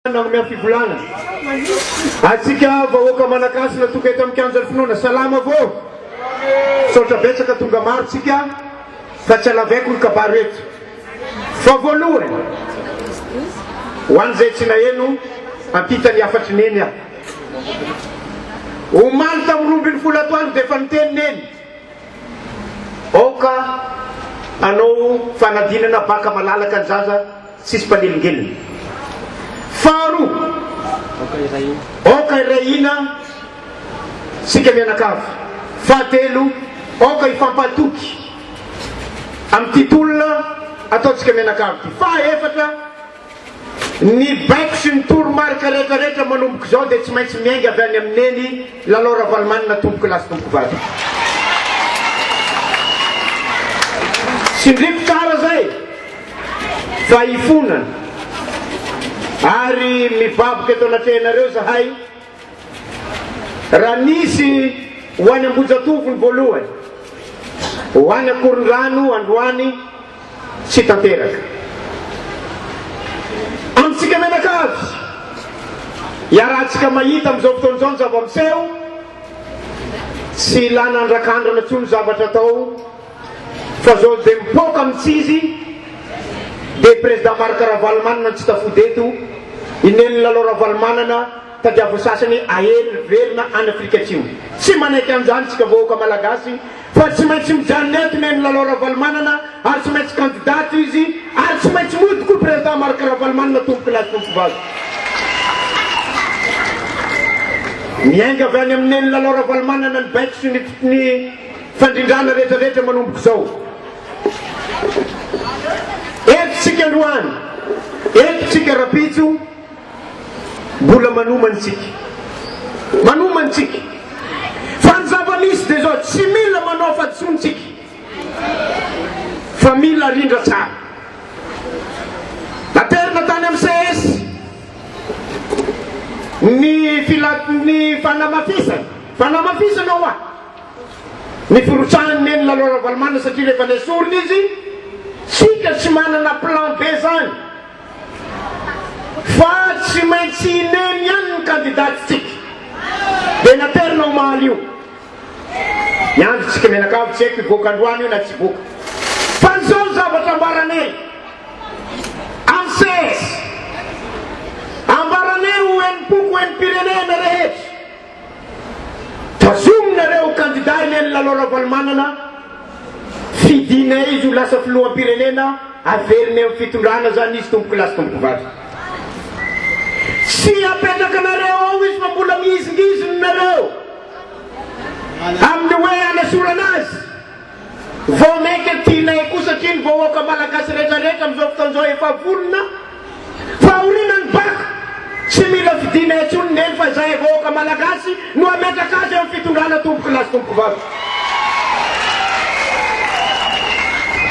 Nagomea fivolagna atsika vahoaka manakasy na toka eto amin'ny kianjany finoana salama avao saotra betsaka tonga maro tsika fa tsy alavaiko ny kabaro eto fa voalohany ho an'izay tsy naheno ampitany afatry neny aho omaly tamin'ny rombiny folo atoandro dia efa niteny neny oka anao fanadinana baka malalaka ny zaza tsisy mpanelingely faharoa oka irahina sika mianakavy fahatelo oka ifampatoky amin'ny titolona ataotsika mianakavy ty fahaefatra ny baiko sy ny toromarika rehetrarehetra manomboka zao dia tsy maintsy miainga avy any amineny lalora valmanina tomboky lasy tomboky vady sindriko tsara zay fa ifonana ary mibaboka eto anatrehanareo zahay raha nisy ho any Ambohijatovony voalohany ho any Akorondrano androany tsy tanteraka amintsika mianakavy iarahantsika mahita amin'izao fotoana izao ny zava-miseho tsy ilana andrakandrana tsony zavatra atao fa zao dia mipoka amintsizy dia président Marc Ravalomanana tsy tafody eto ineny lalora Valomanana tadiavo sasany ahery verina any Afrika Atsimo tsy manaiky an'izany tsika vahoaka malagasy fa tsy maintsy mijanona eto ineny lalora Valomanana ary tsy maintsy candidato izy ary tsy maintsy mody koa président Marc Ravalomanana tomboky lasy tomboky vady miainga avy any amineny lalora Valomanana ny baiko sy ny fandrindrana rehetrarehetra manomboka zao etotsika androany etotsika rapitso mbola manomantsika fa ny zava-misy dia zao tsy mila manao fadisontsika fa mila rindra tsara naterina tany amin'ny CS ny fanamafisana ao a ny firotsahany neny lalora Valomanana satria rehefa nesorina izy tsika tsy manana plan B zany fa tsy maintsy ineny ihany ny candidatsika dia naterina omaly io miandro tsika mianakavy tsy haiko hivoaka androany io na tsy voaka fa nizao zavatra ambaranay amin'ny CS ambaranay ho enimpoko enim-pirenena rehetra tazominareo candidat ineny lalora Valomanana fidinay izy ho lasa filoham-pirenena averinay amin'ny fitondrana zany izy tomboky lasy tomboky vady tsy apetraka nareo ao izy fa mbola mihizingiziny nareo amin'ny hoe anasorana azy vao maiky tianay koa satria ny vahoaka malagasy rehetrarehetra amin'izao fotoan'izao efa volona fa orina ny baka tsy mila fidinay atsony neny fa zay vahoaka malagasy no ametraka azy amin'ny fitondrana tomboky lasy tomboky vady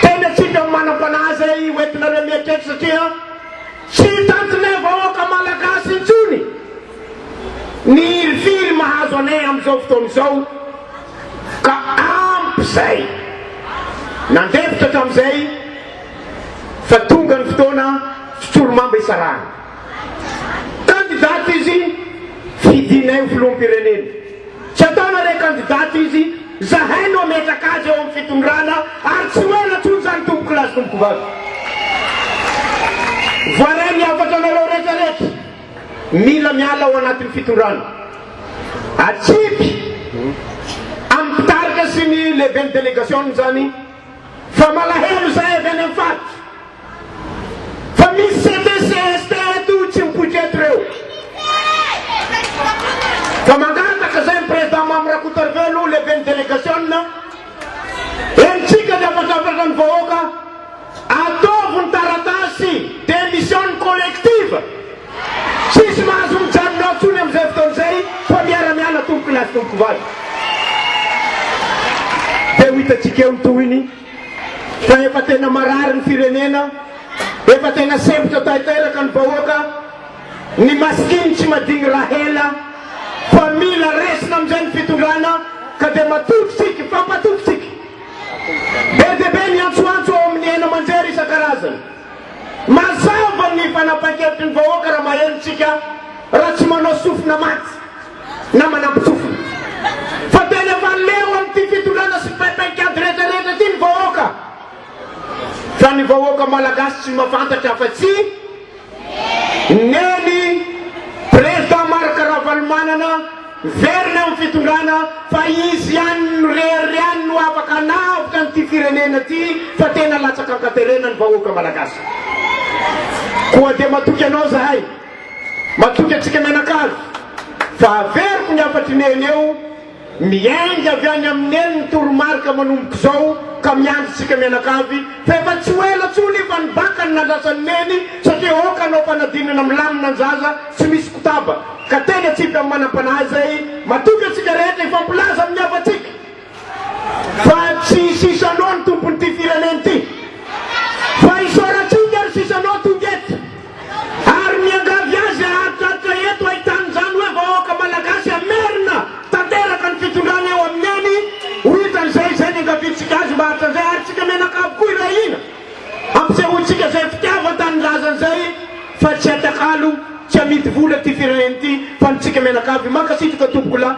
tena tsika manam-panahy zay hoentinareo mieritreritra satria tsy tantinay vahoaka malagasy intsony ny irifiry mahazo anay amin'izao fotoana izao ka ampy zay nandefitra hatramin'izay fa tonga ny fotoana tsoromamba isarahana candidaty izy fidinay ho filoham-pirenena tsy ataonare candidaty izy zahay no ametraka azy eo amin'ny fitondrana ary tsy hoela tsony zany tomboky lasy tomboky vady voaray miavatra anareo rehetrarehetra mila miala ao anatin'ny fitondrana atsipy amin'ny mpitarika sy ny lehibe ny délégation zany fa malahelo zay avy any amin'ny faty fa misy CDCST eto tsy mipoitra eto reo fa mangataka zay ny président Mamirakotarvelo lehibe ny délégation enitsika dia afatafatra ny vahoaka ataovy ny taratasy démission collective tsisy mahazo mijanonao tsony amin'izay fotoan'izay fa miara-miala tomboky lasy tomboky vady dia ho hitatsika eo ny tohiny fa efa tena marary ny firenena efa tena sempotra taiteraka ny vahoaka ny maskiny tsy madigny rahela fa mila resina amin'izay ny fitondrana ka dia matokotsika fampatokotsika be dia be ny antsoantso ao amin'ny hena manjery isan-karazany mazava ny fanapakevitry ny vahoaka raha mahenontsika raha tsy manao sofina maty na manampitsofina fa tena fa leo amin'ity fitondrana sy paikady rehetrarehetra ty ny vahoaka fa ny vahoaka malagasy tsy mafantatra fa tsy neny président Marc Ravalomanana verina amin'ny fitondrana fa izy ihany no rery ihany no afaka navitra nyity firenena ty fa tena latsaka ankaterena ny vahoaka malagasy koa dia matoky anao zahay matoky atsika menakavy fa averiko ny afatry neny eo miainga avy any amineny ny toromarika manomboka zao ka miandritsika menakavy fa efa tsy hoela tsony fa nibaka ny nandrasany neny satria oka anao fanadinana milamina ny zaza tsy misy kotaba ka tena tsika amin'ny manam-panahy zay matoky atsika rehetra ifampilaza amin'ny afatsika fa tsy sisanao ny tompony ty fireneny ty fa isoratsika ary sisanao tongety ary miangavy azy atratra eto ahitany zany hoe vahoaka malagasy amerina tanteraka ny fitondrana eo amineny hoitan'izay zay ny angavitsika azy mba hatran'izay ary tsika menakavy koa irahina ampisehotsika zay fitiava tany lazan'izay fa tsy atakalo tsy amidy vola ty fireneny ty fa nitsika menakavy makasitraka tompoko la